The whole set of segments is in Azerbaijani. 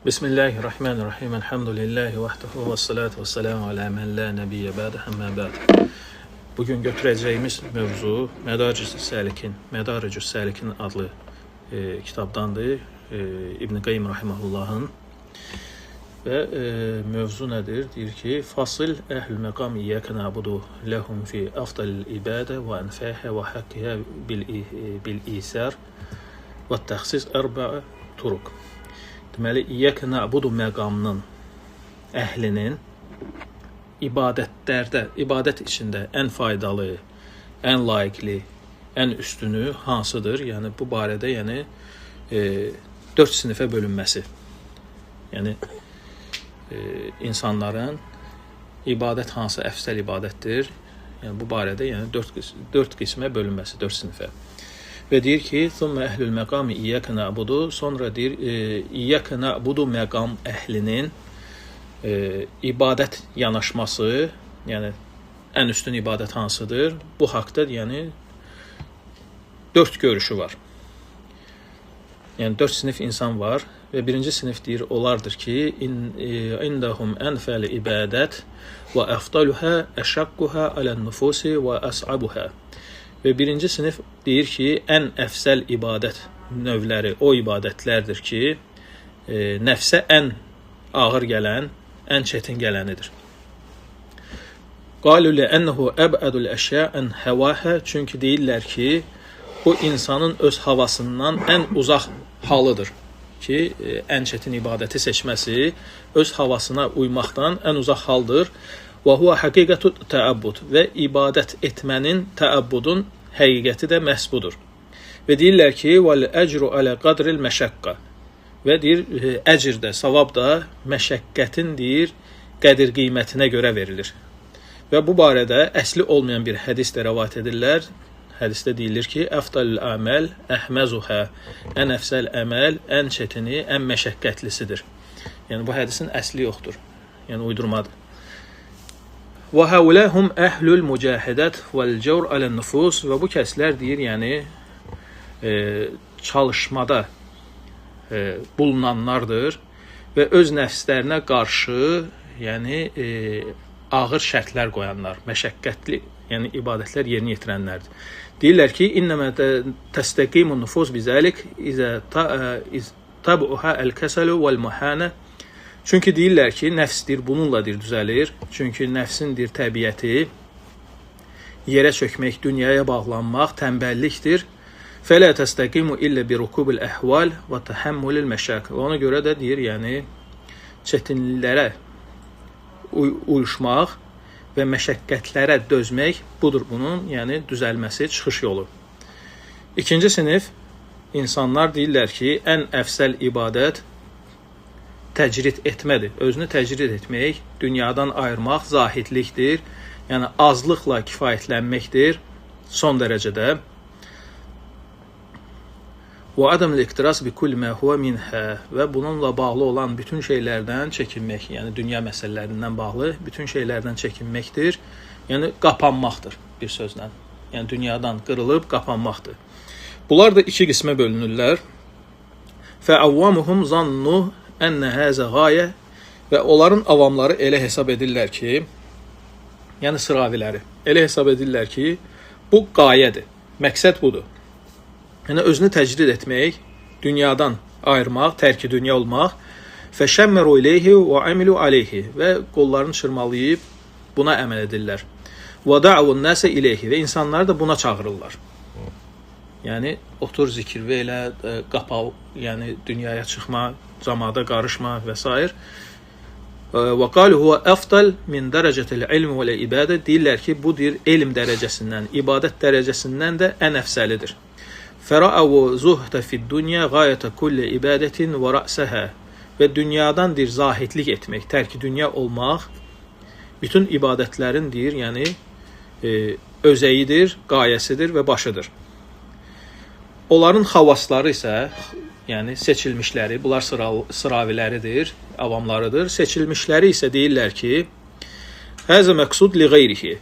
Bismillahirrahmanirrahim. Elhamdülillahi vahdehu və salatu və selamu alə mən la nəbiyyə bədə əmmə bəd. Bugün götürəcəyimiz mövzu Mədaricus Səlikin adlı kitabdandır. İbn Qayyim rahimehullahın. Və mövzu nədir? Deyir ki, Fasil əhl-ül məqam iyyəkə nəbudu ləhum fi afdalil ibadə və ənfəhə və haqqihə bil-isər və təxsis ərbəə turuq. Deməli, İyyəkə nəbudu məqamının əhlinin ibadət içində ən faydalı, ən layiqli, ən üstünü hansıdır? Yəni, bu barədə 4 sinifə bölünməsi. Yəni, insanların ibadət hansı əfsəl ibadətdir? Yəni, bu barədə 4 qismə bölünməsi, 4 sinifə. Və deyir ki, "Thumma əhlül məqami iyyəkə nəbudu", sonra deyir, İyyəkə nəbudu məqam əhlinin ibadət yanaşması, yəni ən üstün ibadət hansıdır? Bu haqda 4 görüşü var. Yəni 4 sinif insan var və birinci sinif deyir, onlardır ki, indahum ənfəli ibadət və əfdaluhə əşəqquhə alən-nufusi və əs'abuhə. Və birinci sinif deyir ki, ən əfsəl ibadət növləri o ibadətlərdir ki, nəfsə ən ağır gələn, ən çətin gələnidir. Qalu lə'ənəhu əbədul əşyəən həvəhə, çünki deyirlər ki, bu insanın öz havasından ən uzaq halıdır ki, ən çətin ibadəti seçməsi öz havasına uymaqdan ən uzaq haldır. Və huwa həqiqətü təəbbud, və ibadət etmənin, təəbbudun həqiqəti də məhz budur. Və deyirlər ki, vəl əcru alə qadril məşəqqə, və deyir, əcr də, savab da məşəqqətin deyir, qədir qiymətinə görə verilir. Və bu barədə əsli olmayan bir hədis də rəvayət edirlər. Hədisdə deyilir ki, əfdalül əməl əhməzuhə, ən əfsəl əməl, ən çətini, ən məşəqqətlisidir. Yəni, bu hədisin əsli yoxdur. Yəni, uydurmadır. Və həuləhum əhlül mücahidət vəl-cəvr alən-nüfus, və bu kəslər deyir, yəni çalışmada bulunanlardır və öz nəfslərinə qarşı, yəni ağır şərtlər qoyanlar, məşəqqətli, yəni ibadətlər yerinə yetirənlərdir. Deyirlər ki, innəmə təstəqimun nüfus bizəlik izə tabuha əl-kəsəlu vəl-muhənə. Çünki deyirlər ki, nəfsdir, bununla düzəlir. Çünki nəfsindir təbiəti, yerə çökmək, dünyaya bağlanmaq, tənbəllikdir. Fələ təstəqimu illə bi rukubil əhval və təhəmmülil məşəq. Ona görə də deyir, yəni çətinliklərə uyuşmaq və məşəqqətlərə dözmək budur bunun, yəni düzəlməsi, çıxış yolu. İkinci sinif insanlar deyirlər ki, ən əfsəl ibadət təcrid etmədir. Özünü təcrid etmək, dünyadan ayırmaq zahidlikdir. Yəni, azlıqla kifayətlənməkdir son dərəcədə. Və adam-l-iqtiras bi kulli mə huvə minhə, və bununla bağlı olan bütün şeylərdən çəkinmək, yəni dünya məsələlərindən bağlı bütün şeylərdən çəkinməkdir. Yəni, qapanmaqdır bir sözlə. Yəni, dünyadan qırılıb qapanmaqdır. Bunlar da 2 qismə bölünürlər. Fəavvamuhum zannu ənə həzə qayə, və onların avamları elə hesab edirlər ki, yəni sıraviləri, elə hesab edirlər ki, bu qayədir, məqsəd budur. Yəni, özünü təcrid etmək, dünyadan ayırmaq, tərki dünya olmaq, fəşəmməru iləyhi və əmilu aleyhi, və qollarını çırmalayıb buna əməl edirlər. Və da'vun nəsə iləyhi, və insanları da buna çağırırlar. Yəni, otur zikir və elə qapav, yəni dünyaya çıxma, camada qarışma və s. Və qalu huvə əfdal min dərəcətil ilm və ibadə, deyirlər ki, bu deyir, elm dərəcəsindən, ibadət dərəcəsindən də ən əfsəlidir. Fərəəvə zuhdə fid-dünya qayətə kulli ibadətin və rəsəhə, və dünyadan deyir, zahidlik etmək, tərki dünya olmaq, bütün ibadətlərin deyir, yəni özəyidir, qayəsidir və başıdır. Onların xavasları isə, yəni seçilmişləri, bunlar sıraviləridir, avamlarıdır. Seçilmişləri isə deyirlər ki, həzə məqsud li qeyrihi.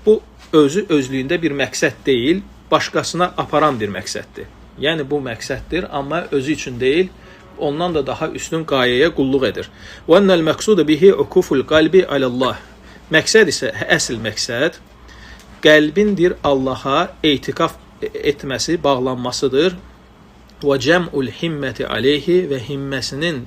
Bu, özlüyündə bir məqsəd deyil, başqasına aparan bir məqsəddir. Yəni, bu məqsəddir, amma özü üçün deyil, ondan da daha üstün qayəyə qulluq edir. Və annal maqsudu bihi ukuful qalbi alallah. Məqsəd isə əsl məqsəd qəlbindir Allaha etiqaf etməsi, bağlanmasıdır. Və cəm'ul himməti aleyhi və himməsinin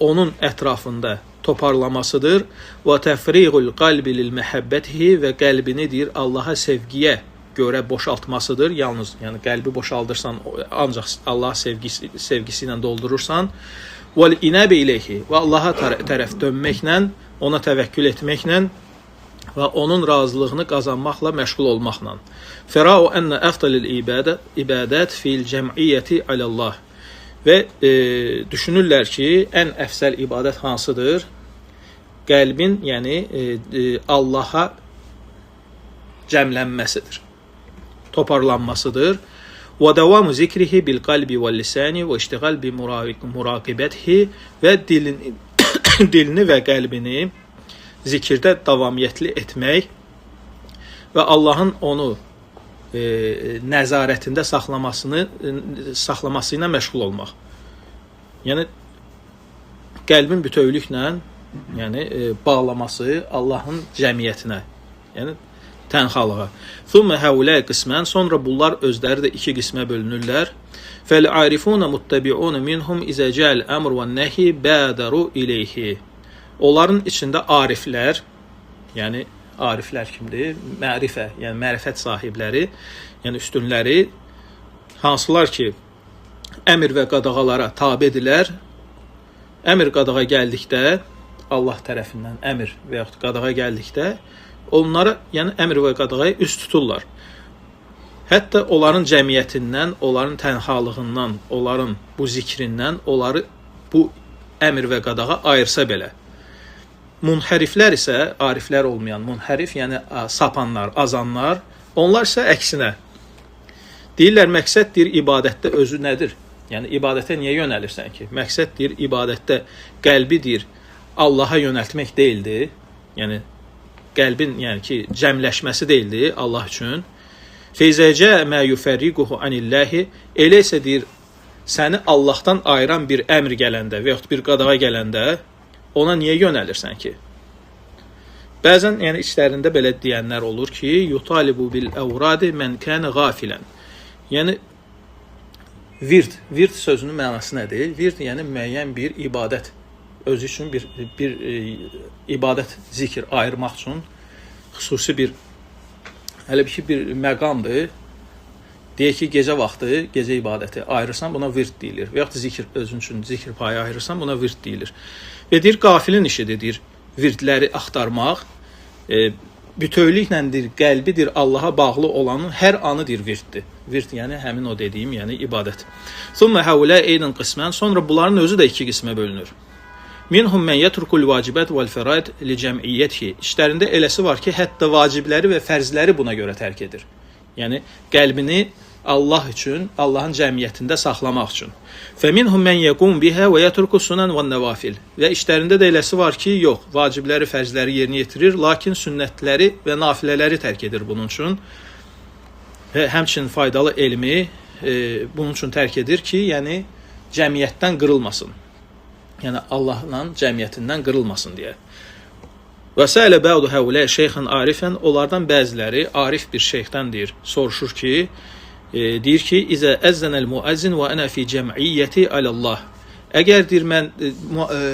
onun ətrafında toparlamasıdır. Və təfriğul qalbi lil məhəbbətihi və qəlbini Allaha sevgiyə görə boşaltmasıdır. Yalnız, yəni qəlbi boşaldırsan, ancaq Allah sevgisi ilə doldurursan. Vəl inəbi ileyhi və Allaha tərəf dönməklə, ona təvəkkül etməklə və onun razılığını qazanmaqla məşğul olmaqla. Fərau ənə əfdalil ibadət fil cəmiyyəti alallah. Və düşünürlər ki, ən əfsəl ibadət hansıdır? Qəlbin, yəni Allaha cəmlənməsidir, toparlanmasıdır. Və davamu zikrihi bil qalbi və lisani və iştiğal bi muraqibətihi və dilini və qəlbini zikirdə davamiyyətli etmək və Allahın onu nəzarətində saxlaması ilə məşğul olmaq. Yəni qəlbin bütövlüklə, yəni bağlaması Allahın cəmiyyətinə, yəni tənhalığa. Thumma haula qisman, sonra bunlar özləri də iki qismə bölünürlər. Fəl arifuna muttabi'un minhum izə cəl əmr və nəhi badaru ileyhi. Onların içində ariflər, yəni ariflər kimdir? Mərifə, yəni mərifət sahibləri, yəni üstünləri, hansılar ki əmr və qadağalara tabedirlər. Əmr qadağa gəldikdə, Allah tərəfindən əmr və yaxud qadağa gəldikdə onlara, yəni əmr və qadağaya üst tuturlar. Hətta onların cəmiyyətindən, onların tənhalığından, onların bu zikrindən, onları bu əmr və qadağa ayırsa belə. Munhəriflər isə, ariflər olmayan munhərif, yəni sapanlar, azanlar, onlar isə əksinə. Deyirlər, məqsəddir ibadətdə özü nədir? Yəni ibadətə niyə yönəlirsən ki? Məqsəddir ibadətdə qəlbidir Allaha yönəltmək deyildi. Yəni qəlbin, yəni ki, cəmləşməsi deyildi Allah üçün. Feyzəcə mə yufərriquhu anillahi, elə isə deyir, səni Allahdan ayıran bir əmr gələndə və yaxud bir qadağa gələndə ona niyə yönəlirsən ki? Bəzən, yəni içlərində belə deyənlər olur ki, yutalibu bil əvradi mən kənə qafilən. Yəni vird sözünün mənası nədir? Vird, yəni müəyyən bir ibadət. Özü üçün bir ibadət, zikr ayırmaq üçün xüsusi bir, hələ bir məqamdır. Deyək ki, gecə vaxtı, gecə ibadəti ayırırsan, buna vird deyilir. Və yaxud zikr, özün üçün zikr payı ayırırsan, buna vird deyilir. Və deyir, qafilin işidir, deyir, virdləri axtarmaq, bütövlüklədir, qəlbidir, Allaha bağlı olanın hər anı deyir virddir. Vird, yəni həmin o dediyim, yəni ibadət. Thumma haula eydan qisman, sonra bunların özü də iki qismə bölünür. Minhum men yetrukul vacibət vəl fəraid li cəmiyyətihi. İşlərində eləsi var ki, hətta vacibləri və fərzləri buna görə tərk edir. Yəni qəlbini Allah üçün, Allahın cəmiyyətində saxlamaq üçün. Fəminhum men yaqum biha və yetruku sunan və nəvafil. Və işlərində də eləsi var ki, yox, vacibləri, fərzləri yerinə yetirir, lakin sünnətləri və nafilələri tərk edir bunun üçün. Və həmçinin faydalı elmi bunun üçün tərk edir ki, yəni cəmiyyətdən qırılmasın. Yəni Allahla cəmiyyətindən qırılmasın deyə. Və sələ bə'du həulə şeyxən arifən, onlardan bəziləri arif bir şeyxdən deyir, soruşur ki, deyir ki, İzə əzzənəl muəzzin və ənə fi cəmiyyəti alallah. Əgər deyir, mən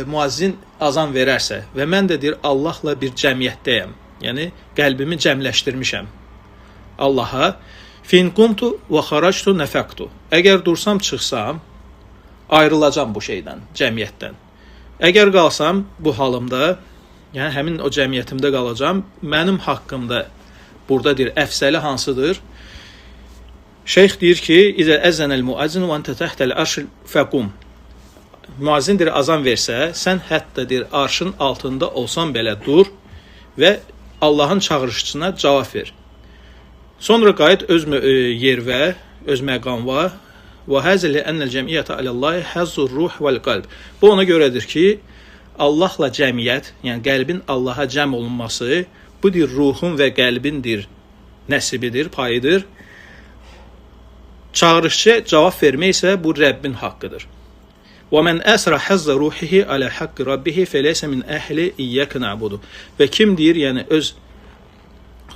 muəzzin azan verərsə və mən də deyir, Allahla bir cəmiyyətdəyəm, yəni qəlbimi cəmləşdirmişəm Allaha, fin qumtu və xaractu nəfəqtu. Əgər dursam, çıxsam, ayrılacam bu şeydən, cəmiyyətdən. Əgər qalsam bu halımda, yəni həmin o cəmiyyətimdə qalacam, mənim haqqımda burada deyir, əfsəli hansıdır? Şeyx deyir ki, İzə əzzənəl muəzzin və əntə təhtəl arşil fəqum. Muəzzin deyir, azan versə, sən hətta deyir, arşın altında olsan belə dur və Allahın çağırışçısına cavab ver. Sonra qayıt öz yervə, öz məqamva. Və həzəli ənəl cəmiyyətə aləllahi həzzur ruh vəl qalb. Bu ona görədir ki, Allahla cəmiyyət, yəni qəlbin Allaha cəm olunması, bu deyir, ruhun və qəlbindir, nəsibidir, payıdır. Çağırışçıya cavab vermək isə bu Rəbbin haqqıdır. Və men əsra hazza ruhihi ala haqqi rabbih feleysə min əhli iyyaka na'budu. Və kim deyir, yəni öz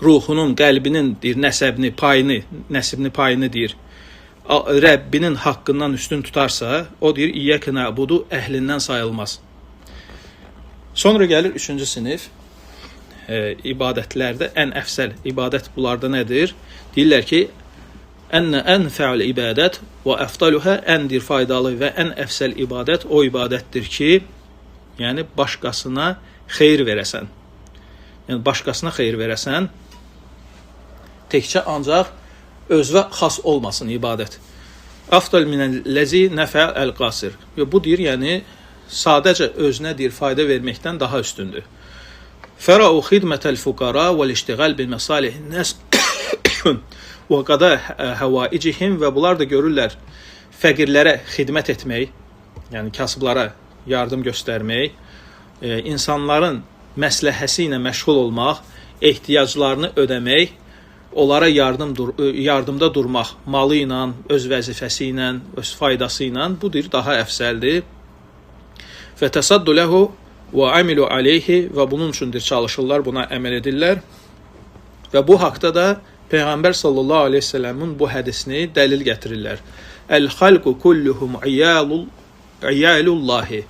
ruhunun, qəlbinin deyir, nəsibini payını deyir, Rəbbinin haqqından üstün tutarsa, o deyir, iyyaka na'budu əhlindən sayılmaz. Sonra gəlir 3-cü sinif. İbadətlərdə ən əfsəl ibadət bunlarda nədir? Deyirlər ki, ənfəul ibadət və əfdaluhə, əndir faydalı və ən əfsəl ibadət o ibadətdir ki, yəni başqasına xeyir verəsən. Yəni başqasına xeyir verəsən, təkcə ancaq özünə xas olmasın ibadət. Afdal minəlləzi nəfə əl-qasir. Bu deyir, yəni sadəcə özünə deyir fayda verməkdən daha üstündür. Fərau xidmətəl fuqara vəl-iştiğal bil məsalihin nəs və qada həvaicihim, və bunlar da görürlər fəqirlərə xidmət etmək, yəni kasıblara yardım göstərmək, insanların məsləhəsi ilə məşğul olmaq, ehtiyaclarını ödəmək, onlara yardımda durmaq, malı ilə, öz vəzifəsi ilə, öz faydası ilə, budur daha əfsəldir. Fətəsaddu ləhu və amilu aleyhi, və bunun üçündür çalışırlar, buna əməl edirlər. Və bu haqda da Peyğəmbər sallallahu aleyhi ve sellemin bu hədisini dəlil gətirirlər. Əl-xalqu kulluhum iyalullahi.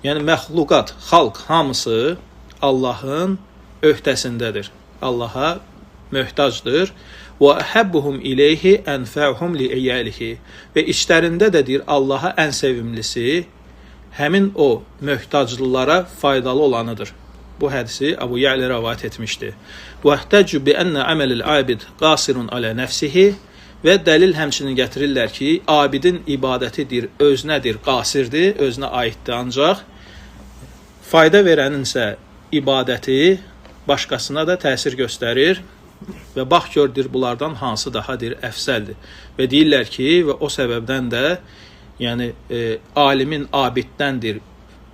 Yəni məxluqat, xalq hamısı Allahın öhdəsindədir. Allaha möhtacdır. Və əhəbbuhum ileyhi ənfəuhum li iyalihi. Və içlərində də deyir, Allaha ən sevimlisi həmin o möhtaclılara faydalı olanıdır. Bu hədisi Əbu Ya'lə rəvayət etmişdi. وَاحْتَجُّ بِأَنَّ عَمَلِ الْعَابِدِ قَاسِرٌ عَلَى نَفْسِهِ. Və dəlil həmçinin gətirirlər ki, abidin ibadətidir, özünədir, qasirdir, özünə aiddir, ancaq fayda verəninsə ibadəti başqasına da təsir göstərir və bax gördür bunlardan hansı dahadır, əfsəldir. Və deyirlər ki, və o səbəbdən də yəni alimin abiddəndir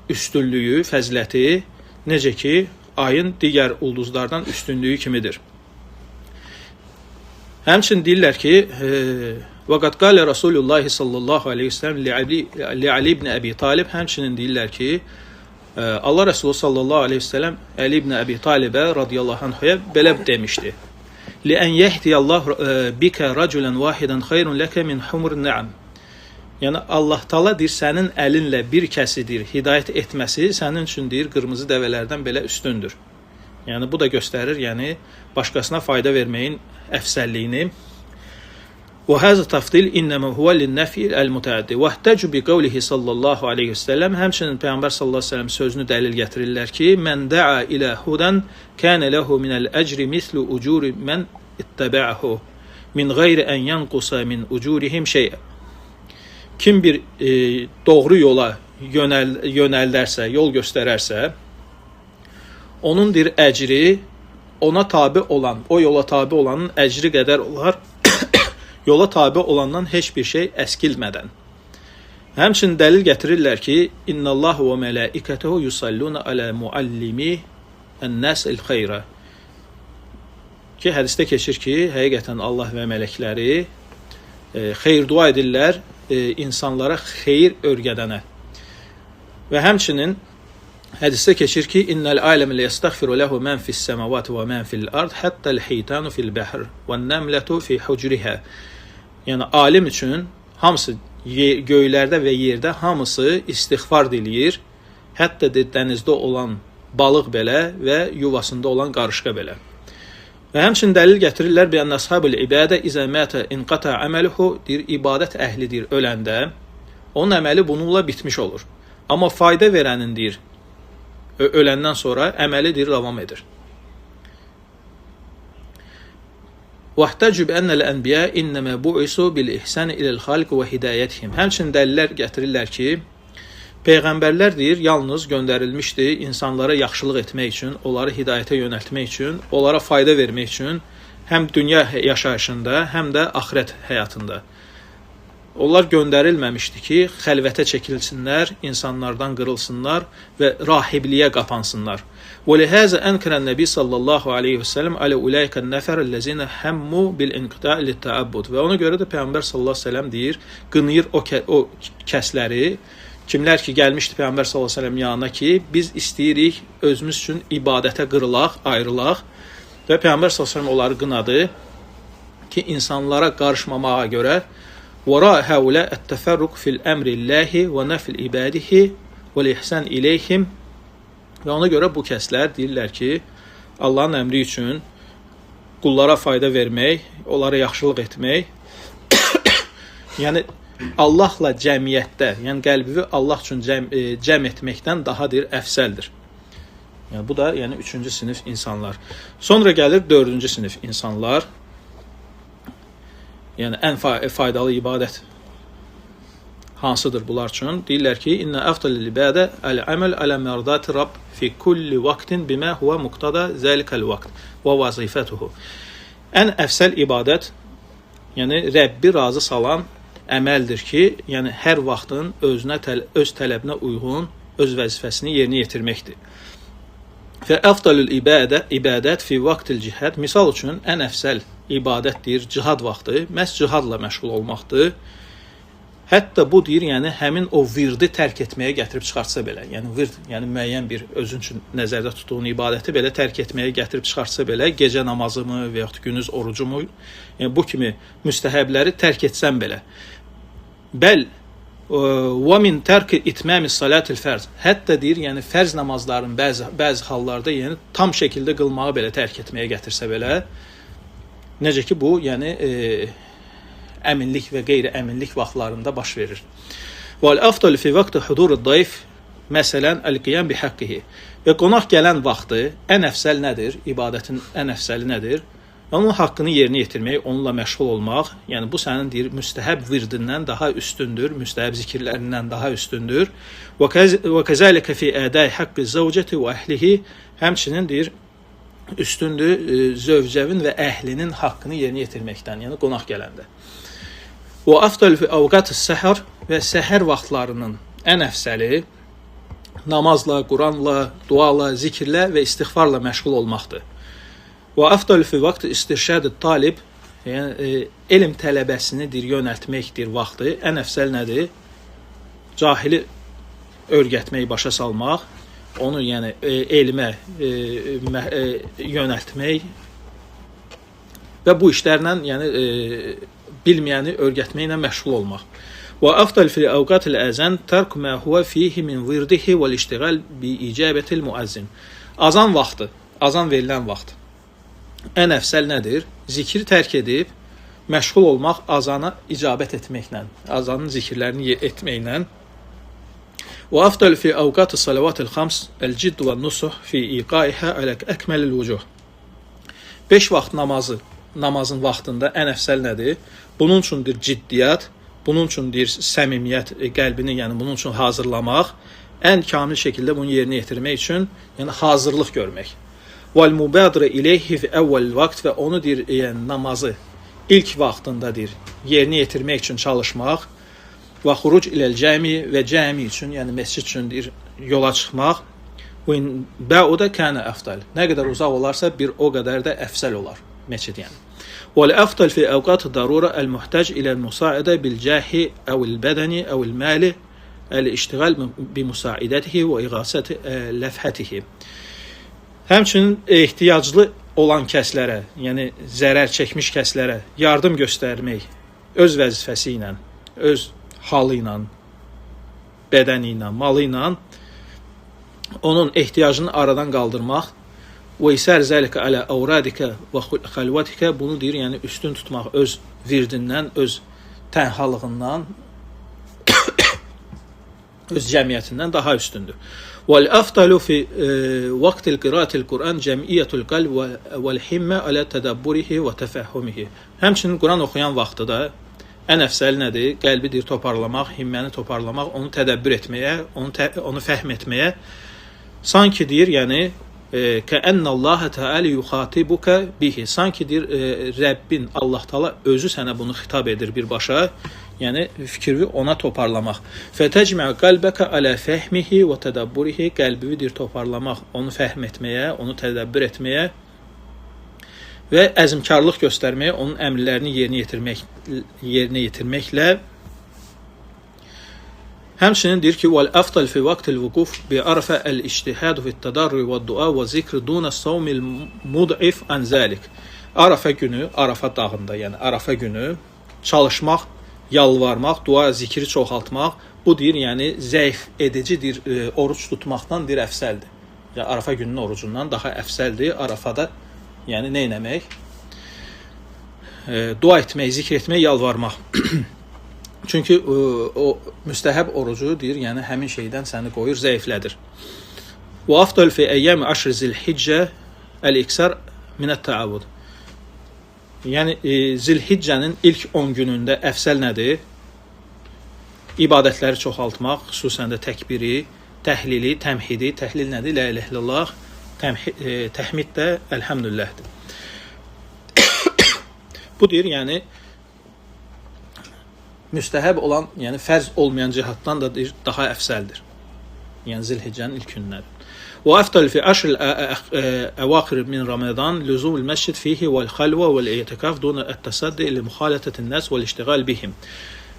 üstünlüyü, fəziləti, necə ki, ayın digər ulduzlardan üstünlüyü kimidir. Həmçinin deyirlər ki, وَقَدْ قَالَ رَسُولُ اللّٰهِ sallallahu aleyhi ve sellem لِعَلِي ibn Əbi Talib. Həmçinin deyirlər ki, Allah Resulü sallallahu aleyhi ve sellem Ali ibn Əbi Talibə radiyallahu anhuya belə demişdi. لِأَنْ يَهْدِيَ اللّٰهُ بِكَ رَجُلًا وَاحِدًا خَيْرٌ لَكَ مِنْ حُمُرِ النَّعَمِ. Yəni Allah Taala deyir, sənin əlinlə bir kəsi deyir, hidayət etməsi sənin üçün deyir, qırmızı dəvələrdən belə üstündür. Yəni bu da göstərir, yəni başqasına fayda verməyin əfsəlliyini. Və həzə tafdil innəmə huvə lin-nəfi el-mutəaddi. Və ihtəcu bi qavlihi sallallahu aleyhi ve sellem. Həmçinin Peyğəmbər sallallahu aleyhi ve sellem sözünü dəlil gətirirlər ki, mən da'a ilə hudan kənə lehu minəl əcri mislu ucuri mən ittəbə'hu min qeyri ən yanqusa min ucurihim şeyə. Kim bir doğru yola yönəldərsə, yol göstərərsə, onun bir əcri ona tabi olan, o yola tabi olanın əcri qədər olar, yola tabi olandan heç bir şey əskilmədən. Həmçinin dəlil gətirirlər ki, İnnəllahu və mələikətəhu yusalluna alə muallimi ən-nəs el-xeyrə. Ki, hədisdə keçir ki, həqiqətən Allah və mələkləri xeyir dua edirlər insanlara xeyir örgədənə. Və həmçinin hədisdə keçir ki, İnnəl aləmə liyəstəğfiru ləhu mən fis-səmavati və mən fil-ard həttəl-heytanu fil-bəhr və-nəmlətu fi hucrihə. Yəni alim üçün hamısı göylərdə və yerdə hamısı istiğfar diləyir. Hətta dənizdə olan balıq belə və yuvasında olan qarışqa belə. Və həmçinin dəlil gətirirlər bi ən əshabul ibadə izə mətə inqata əməluhu, deyir ibadət əhlidir öləndə, onun əməli bununla bitmiş olur. Amma fayda verənin deyir öləndən sonra əməli deyir davam edir. وَاحْتَجُّ بِأَنَّ الْأَنْبِيَا إِنَّمَا بُعِثُوا بِالْإِحْسَانِ إِلَى الْخَلْقِ وَهِدَايَتِهِمْ. Həmçinin dəlillər gətirirlər ki, peyğəmbərlər deyir yalnız göndərilmişdi insanlara yaxşılıq etmək üçün, onları hidayətə yönəltmək üçün, onlara fayda vermək üçün, həm dünya yaşayışında, həm də axirət həyatında. Onlar göndərilməmişdi ki, xəlvətə çəkilsinlər, insanlardan qırılsınlar və rahibliyə qapansınlar. وَلِهَذَا أَنْكَرَ النَّبِي sallallahu aleyhi ve sellem عَلَى أُولَٰئِكَ النَّفَرَ الَّذِينَ هَمُّوا بِالْإِنْقِطَاعِ لِلتَّعَبُّدِ. Və ona görə də Peyğəmbər sallallahu aleyhi ve sellem deyir, qınıyır o kəsləri. Kimlər ki gəlmişdi Peyğəmbər sallallahu əleyhi və səlləm yanına ki, biz istəyirik özümüz üçün ibadətə qırılaq, ayrılaq və Peyğəmbər sallallahu əleyhi və səlləm onları qınadı ki, insanlara qarışmamağa görə وراء هؤلاء التفرق في الأمر الله ونفي عباده والإحسان إليهم və ona görə bu kəslər deyirlər ki, Allahın əmri üçün qullara fayda vermək, onlara yaxşılıq etmək, yəni Allahla cəmiyyətdə, yəni qəlbi Allah üçün cəm etməkdən daha əfsəldir. Yəni bu da yəni 3-cü sinif insanlar. Sonra gəlir 4-cü sinif insanlar. Yəni ən faydalı ibadət hansıdır bunlar üçün? Deyirlər ki, İnnə əfdalil ibadə əl-əməl alə mərdati Rabb fi kulli vaqtin bimə huvə muqtada zəlikəl vaqt və vazifətuhu. Ən əfsəl ibadət, yəni Rəbbi razı salan əməldir ki, yəni hər vaxtın öz tələbinə uyğun öz vəzifəsini yerinə yetirməkdir. Və əfdalül ibadət fi vaqtil cihad, misal üçün ən əfsəl ibadətdir, cihad vaxtı, məhz cihadla məşğul olmaqdır. Hətta bu deyir, yəni həmin o virdi tərk etməyə gətirib çıxartsa belə, yəni vird, yəni müəyyən bir özün üçün nəzərdə tutduğun ibadəti belə tərk etməyə gətirib çıxartsa belə, gecə namazımı və yaxud gündüz orucumu, yəni bu kimi müstəhəbləri tərk etsən belə. Bəl və min tərki itməmi salatil fərz. Hətta deyir, yəni fərz namazların bəzi hallarda yəni tam şəkildə qılmağı belə tərk etməyə gətirsə belə, necə ki bu, yəni əminlik və qeyri-əminlik vaxtlarında baş verir. Vəl-əfdal fi vaqti hudurud dayf, məsələn, əl-qiyam bi haqqihi. Və qonaq gələn vaxtı ən əfsəl nədir? İbadətin ən əfsəli nədir? Onun haqqını yerinə yetirmək, onunla məşğul olmaq, yəni bu sənin deyir, müstəhəb virdindən daha üstündür, müstəhəb zikirlərindən daha üstündür. Və kəzəlikə fi ədəy haqqı zəvcəti və əhlihi, həmçinin deyir, üstündür zövcəvin və əhlinin haqqını yerinə yetirməkdən, yəni qonaq gələndə. Və əfdal fi avqatı səhər və səhər vaxtlarının ən əfsəli namazla, Quranla, duala, zikirlə və istiğfarla məşğul olmaqdır. Və əfdal fi vaxtı istirşad talib, yəni elm tələbəsini yönəltməkdir vaxtı. Ən əfsəl nədir? Cahili öyrətmək, başa salmaq, onu yəni elmə yönəltmək və bu işlərlə yəni bilməyəni öyrətməklə məşğul olmaq. Və əfdal fi awqatil azan tərk ma huwa fihi min virdihi və iştiğal bi icabetil muazzin. Azan vaxtı, azan verilən vaxt. Ən əfsəl nədir? Zikri tərk edib məşğul olmaq, azana icabət etməklə, azanın zikirlərini etməklə. Və əfdal fi awqati salavatil xams el-cidd və nusuh fi iqaiha ala akmalil vujuh. 5 vaxt namazın vaxtında ən əfsəl nədir? Bunun üçündür ciddiyyət, bunun üçündür səmimiyyət qəlbini, yəni bunun üçün hazırlamaq, ən kamil şəkildə bunu yerinə yetirmək üçün, yəni hazırlıq görmək. Vəl mübadirə ileyhi fi əvvəl vaxt və onu deyir, yəni namazı ilk vaxtındadır yerinə yetirmək üçün çalışmaq və xuruc iləl cəmi və cəmi üçün, yəni məscid üçün deyir, yola çıxmaq. Və bəudə kənə əfdal. Nə qədər uzaq olarsa bir o qədər də əfsəl olar məscid yəni. والأفضل في أوقات الضرورة المحتاج إلى المساعدة بالجاه أو البدن أو المال الاشتغال بمساعدته وإغاثة لفحته. Həmçinin ehtiyaclı olan kəslərə, yəni zərər çəkmiş kəslərə yardım göstərmək öz vəzifəsi ilə, öz halı ilə, bədəni ilə, malı ilə onun ehtiyacını aradan qaldırmaq. Və isər zəlikə alə avradikə və xəlvatikə, bunu deyir, yəni üstün tutmaq öz virdindən, öz tənhalığından, öz cəmiyyətindən daha üstündür. Vəl-əfdalu fi vaqtil qiraatil Quran cəmiyyətul qalb vəl-himmə alə tədəbburihi və təfəhhumihi. Həmçinin Quran oxuyan vaxtı da ən əfsəl nədir? Qəlbi deyir, toparlamaq, himməni toparlamaq, onu tədəbbür etməyə, onu fəhm etməyə. Sanki deyir, yəni kəənnə Allah Teala yuxatibuka bihi. Sanki deyir, Rəbbin, Allah Teala özü sənə bunu xitab edir birbaşa. Yəni fikri ona toparlamaq. Fətəcmə qəlbəkə alə fəhmihi və tədəbburihi. Qəlbini deyir, toparlamaq, onu fəhm etməyə, onu tədəbbür etməyə və əzmkarlıq göstərməyə, onun əmrlərini yerinə yetirməklə. Həmçinin deyir ki, "Vel afdal fi vaqtil vukuf bi arfa al-ijtihad fi at-tadarru ve dua ve zikr duna sawmil mud'if an zalik." Arafa günü, Arafa dağında, yəni Arafa günü çalışmaq, yalvarmaq, dua, zikri çoxaltmaq, bu deyir, yəni zəif edicidir, oruç tutmaqdan deyir əfsəldir. Yəni Arafa gününün orucundan daha əfsəldir. Arafada yəni nə etmək? Dua etmək, zikr etmək, yalvarmaq. Çünki o müstəhəb orucu deyir, yəni həmin şeydən səni qoyur, zəiflədir. Və afdal fi əyyam əşr zilhiccə el-iksar min at-ta'abbud. Yəni Zilhiccənin ilk 10 günündə əfsəl nədir? İbadətləri çoxaltmaq, xüsusən də təkbiri, təhlili, təmhidi. Təhlil nədir? La ilahe illallah. Təhmid də elhamdülillahdır. Bu deyir, yəni müstəhəb olan, yəni fərz olmayan cihaddan da deyir, daha əfsəldir. Yəni Zilhiccənin ilk günləri. وأفضل في عشر الأواخر من رمضان لزوم المسجد فيه والخلوة والاعتكاف دون التصدي لمخالطة الناس والاشتغال بهم.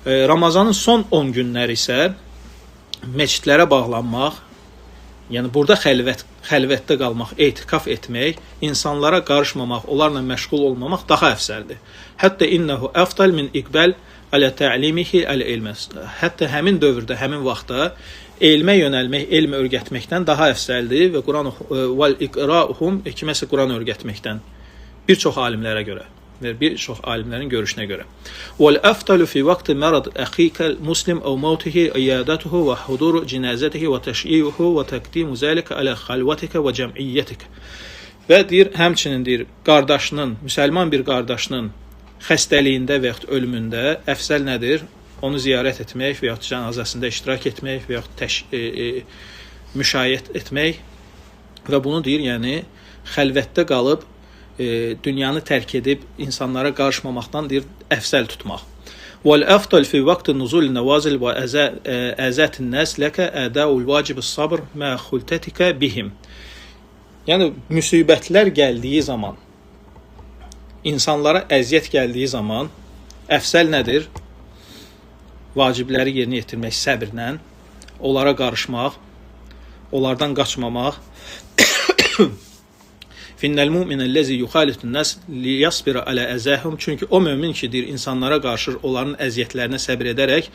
Ramazanın son 10 günləri isə məscidlərə bağlanmaq, yəni burada xəlvətdə qalmaq, etikaf etmək, insanlara qarışmamaq, onlarla məşğul olmamaq daha əfsəldir. Hətta innehu afdal min iqbal ala ta'limihi al-ilm. Hətta həmin dövrdə, həmin vaxtda elmə yönəlmək, elm öyrətməkdən daha əfsəldir və Quran vel iqra'uhum kiməsə Quran öyrətməkdən. Bir çox alimlərə görə, bir çox alimlərin görüşünə görə. Vel afdalu fi vaqti marad akhika muslim aw mawtihi iyadatuhu və huduru cinazatihi və təşyi'uhu və təqdimu zalika ala xalvatika və cəmiyyətika. Və deyir, həmçinin deyir, qardaşının, müsəlman bir qardaşının xəstəliyində və yaxud ölümündə əfsəl nədir? Onu ziyarət etmək və yaxud cənazəsində iştirak etmək və yaxud müşayiət etmək və bunu deyir, yəni xəlvətdə qalıb dünyanı tərk edib insanlara qarışmamaqdan deyir əfsəl tutmaq. Wal afdal fi vaqti nuzul nawazil və azatin nas laka adaul vacib as-sabr ma khultatika bihim. Yəni müsibətlər gəldiyi zaman, insanlara əziyyət gəldiyi zaman əfsəl nədir? Vacibləri yerinə yetirmək səbrlə, onlara qarışmaq, onlardan qaçmamaq. Finnəl mu'minəl-ləzi yuxalitun nas liyasbira ala azahum. Çünki o mömin ki, deyir, insanlara qarşı onların əziyyətlərinə səbr edərək,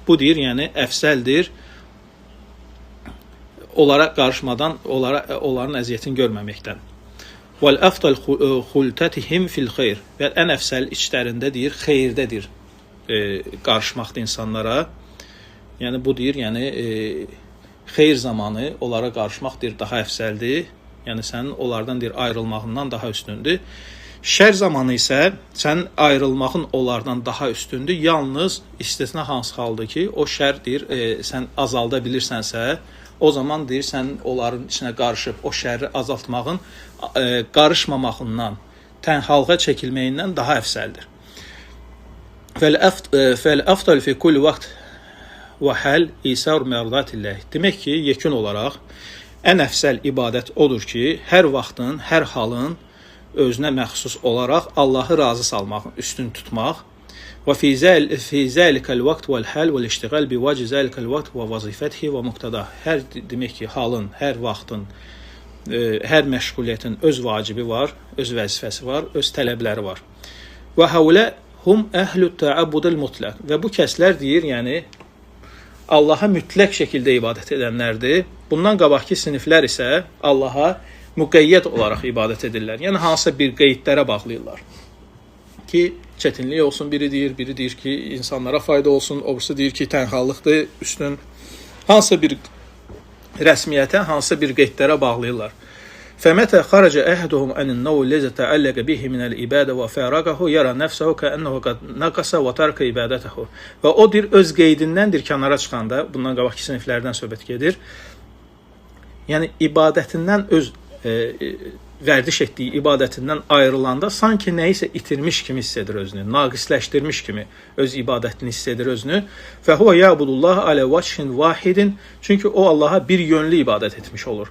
bu deyir, yəni əfsəldir. Onlara qarışmadan, onların əziyyətini görməməkdən. Wal afdal khultatihim fil xeyr. Və ən əfsəl içlərində deyir, xeyirdədir. Qarışmaqda insanlara. Yəni bu deyir, yəni xeyir zamanı onlara qarışmaq deyir daha əfsəldir. Yəni sənin onlardan deyir ayrılmağından daha üstündür. Şər zamanı isə sənin ayrılmağın onlardan daha üstündür. Yalnız istisna hansı haldır ki, o şər deyir sən azalda bilirsənsə, o zaman deyir sən onların içinə qarışıb o şərri azaltmağın qarışmamağından, tənhalığa çəkilməyindən daha əfsəldir. Fəl-afdal fi kulli vaqt və həl isar mərdatillah. Demək ki, yekun olaraq ən əfsəl ibadət odur ki, hər vaxtın, hər halın özünə məxsus olaraq Allahı razı salmaq, üstün tutmaq. Və fi zəlikəl vaqt vəl həl vəl iştiğal bi vaci zəlikəl vaqt və vazifətihi və muqtada. Hər demək ki, halın, hər vaxtın, hər məşğuliyyətin öz vacibi var, öz vəzifəsi var, öz tələbləri var. Və həulə hum əhlü təabbudul mutlaq. Və bu kəslər deyir, yəni Allaha mütləq şəkildə ibadət edənlərdir. Bundan qabaqki siniflər isə Allaha müqəyyəd olaraq ibadət edirlər. Yəni hansısa bir qeydlərə bağlayırlar. Ki çətinlik olsun, biri deyir ki, insanlara fayda olsun, obrisi deyir ki, tənhalıqdır, üstün. Hansısa bir rəsmiyyətə, hansısa bir qeydlərə bağlayırlar. فمتى خرج أحدهم عن النوع الذي تعلق به من العبادة وفارقه يرى نفسه كأنه قد نقص وترك عبادته. Və o deyir öz qeydindəndir kənara çıxanda, bundan qabaqki siniflərdən söhbət gedir. Yəni ibadətindən öz vərdiş etdiyi ibadətindən ayrılanda sanki nəyisə itirmiş kimi hiss edir özünü, naqisləşdirmiş kimi öz ibadətini hiss edir özünü. Və huve ya'budullah ala vajhin vahidin. Çünki o Allaha bir yönlü ibadət etmiş olur.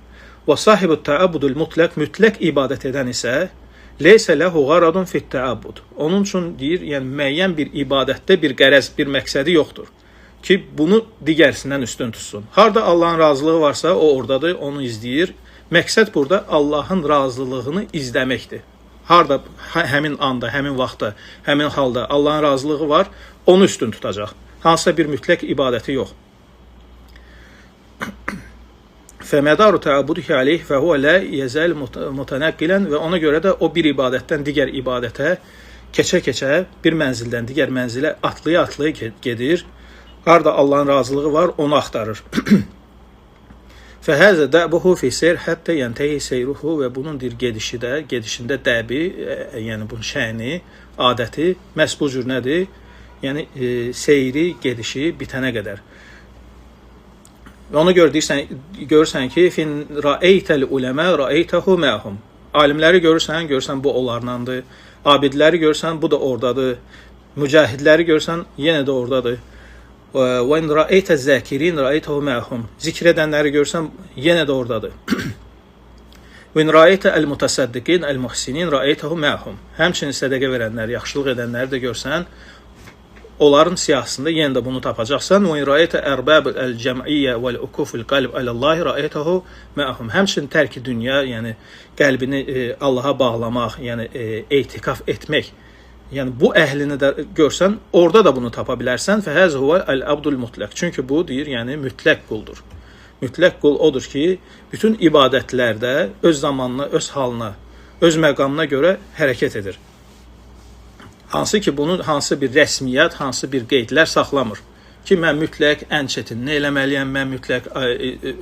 Və sahibu təabbudul mutlaq, mütləq ibadət edən isə leysə ləhu qaradun fit təabbud. Onun üçün deyir, yəni müəyyən bir ibadətdə bir qərəz, bir məqsədi yoxdur. ki, bunu digərsindən üstün tutsun. Harda Allahın razılığı varsa, o oradadır, onu izləyir. Məqsəd burada Allahın razılığını izləməkdir. Harda həmin anda, həmin vaxtda, həmin halda Allahın razılığı var, onu üstün tutacaq. Hansısa bir mütləq ibadəti yox. فَمَدَارُ تَعَبُدُهِ عَلَيْهِ فَهُوَ لَا يَزَالْ مُتَنَقِّلًا və ona görə də o bir ibadətdən digər ibadətə keçə-keçə bir mənzildən digər mənzilə atlaya-atlaya gedir. Harda Allahın razılığı var, onu axtarır. فَهَذَا دَعْبُهُ فِي سَيْرْ حَتَّى يَنْتَهِ سَيْرُهُ və bunun gedişində dəbi, yəni bunun şəni, adəti məhz bu cür nədir? Yəni seyri, gedişi bitənə qədər. Və ona görə görürsən ki, fin ra'eytəl uləmə ra'eytəhu məhum. Alimləri görürsən bu onlarlandır. Abidləri görürsən, bu da oradadır. Mücahidləri görürsən, yenə də oradadır. Və in ra'eytə zəkirin ra'eytəhu məhum. Zikr edənləri görürsən, yenə də oradadır. Və in ra'eytə əl-mutasaddiqin əl-muhsinin ra'eytəhu məhum. Həmçinin sədəqə verənləri, yaxşılıq edənləri də görsən, onların siyahısında yenə də bunu tapacaqsan. Və in ra'eytə ərbab əl-cəmiyyə vəl-ukuful qalb aləllahi ra'eytəhu məhum. Həmçinin tərki dünya, yəni qəlbini Allaha bağlamaq, yəni etikaf etmək. Yəni bu əhlini də görsən, orada da bunu tapa bilərsən. Fəhəz huvə əl-abdul mutlaq. Çünki bu deyir, yəni mütləq quldur. Mütləq qul odur ki, bütün ibadətlərdə öz zamanına, öz halına, öz məqamına görə hərəkət edir. Hansı ki, bunun hansı bir rəsmiyyət, hansı bir qeydlər saxlamır. Ki, mən mütləq ən çətinini eləməliyəm, mən mütləq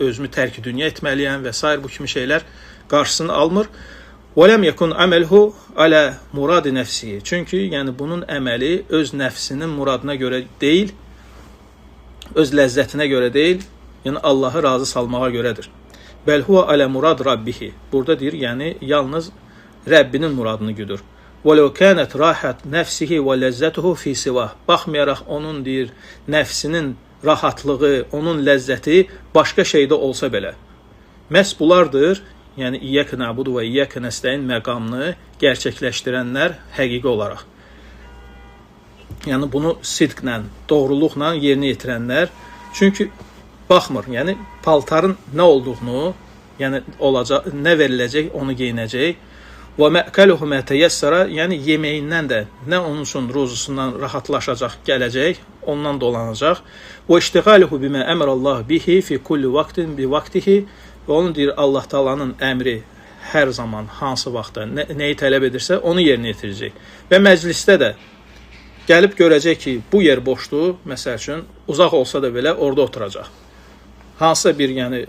özümü tərk-i dünya etməliyəm və s. bu kimi şeylər qarşısını almır. وَلَمْ يَكُنْ عَمَلْهُ عَلَى مُرَادِ نَفْسِهِ. Çünki yəni bunun əməli öz nəfsinin muradına görə deyil, öz ləzzətinə görə deyil, yəni Allahı razı salmağa görədir. Bəl huwa alə murad rabbihi. Burada deyir, yəni yalnız Rəbbinin muradını güdür. وَلَوْ كَانَتْ رَاحَتْ نَفْسِهِ وَلَزَّتُهُ فِي سِوَهِ. Baxmayaraq onun deyir, nəfsinin rahatlığı, onun ləzzəti başqa şeydə olsa belə. Məhz bunlardır, yəni İyyəkə nəbudu və İyyəkə nəstəyin məqamını gerçəkləşdirənlər həqiqi olaraq. Yəni bunu sidqlə, doğruluqla yerinə yetirənlər. Çünki baxmır, yəni paltarın nə olduğunu, yəni olacaq, nə veriləcək, onu geyinəcək. Və mə'kəluhu mə təyəssərə, yəni yeməyindən də nə onun üçün ruzusundan rahatlaşacaq, gələcək, ondan dolanacaq. Və iştiğaluhu bimə əmrəllah bihi fi kulli vaktin bi vaktihi. Və onun deyir, Allah Taala'nın əmri hər zaman, hansı vaxtda, nəyi tələb edirsə, onu yerinə yetirəcək. Və məclisdə də gəlib görəcək ki, bu yer boşdur, məsəl üçün, uzaq olsa da belə orada oturacaq. Hansısa bir, yəni,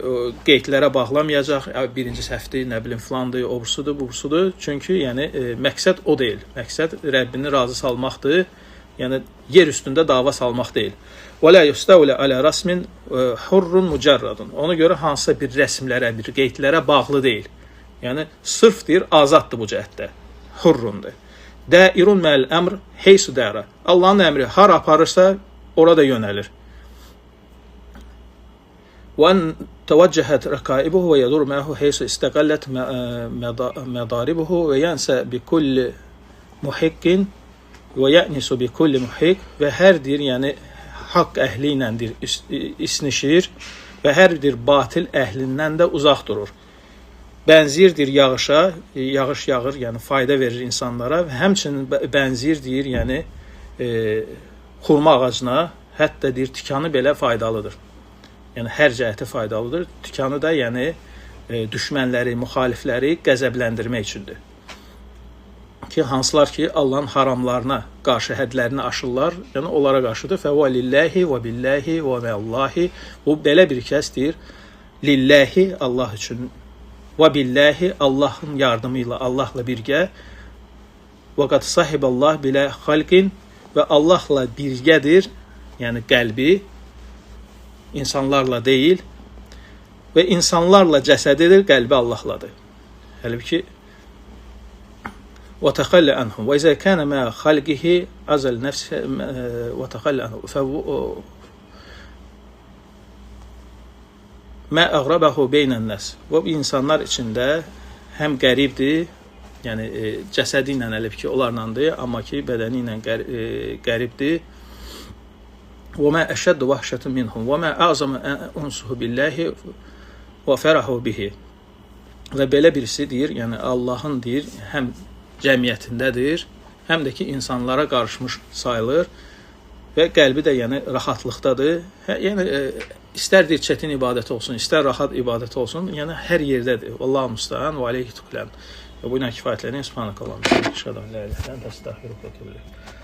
qeydlərə bağlamayacaq, birinci səhvdir, nə bilim, filandır, obursudur, bursudur. Çünki, yəni, məqsəd o deyil. Məqsəd Rəbbini razı salmaqdır, yəni, yer üstündə dava salmaq deyil. وَلَا يُسْتَوْلَ عَلَى رَسْمٍ حُرٌّ مُجَرَّدٌ. Ona görə hansısa bir rəsmlərə, bir qeydlərə bağlı deyil. Yəni, sırfdır, azaddır bu cəhətdə. Hurrundur. Dəirun məl əmr heysu dəra. Allahın əmri har aparırsa, orada yönəlir. وَأَنْ تَوَجَّهَتْ رَقَائِبُهُ وَيَدُرُ مَاهُ حَيْثُ اسْتَقَلَّتْ مَضَارِبُهُ وَيَنْسَ بِكُلِّ مُحِقٍّ وَيَأْنِسُ بِكُلِّ مُحِقٍ. Və hərdir, yəni haqq əhli iləndir isnişir və hərdir batil əhlindən də uzaq durur. Bənzirdir yağışa, yağış yağır, yəni fayda verir insanlara və həmçinin bənzirdir, yəni xurma ağacına, hətta deyir tikanı belə faydalıdır. Yəni hər cəhəti faydalıdır. Tikanı da yəni düşmənləri, müxalifləri qəzəbləndirmək üçündür. Ki hansılar ki Allahın haramlarına qarşı hədlərini aşırlar, yəni onlara qarşıdır. Fəvə lillahi və billahi və məllahi. Bu belə bir kəsdir. Lillahi Allah üçün və billahi Allahın yardımı ilə, Allahla birgə. Və qad sahiballah bilə xalqin və Allahla birgədir, yəni qəlbi insanlarla deyil və insanlarla cəsədidir, qəlbi Allahladır. Halbuki وتخلى عنهم وإذا كان ما خلقه عزل نفسه وتخلى عنه ما أغربه بين الناس. Bu insanlar içində həm qəribdir, yəni cəsədi ilə əlbəttə ki, onlarlandır, amma ki bədəni ilə qəribdir. Və mə əşəddu vəhşətun minhum və mə əzəmə unsuhu billahi və fərahu bihi. Və belə birisi deyir, yəni Allahın deyir, həm cəmiyyətindədir, həm də ki insanlara qarışmış sayılır və qəlbi də yəni rahatlıqdadır. Yəni istər deyir çətin ibadət olsun, istər rahat ibadət olsun, yəni hər yerdədir. Vallahu müstəan və aleyhi tuklan. Və bu ilə kifayətlənir. Subhanakallahumma və bihamdika, əşhədu an la ilaha illə ente, estəğfiruke və etûbü ileyk.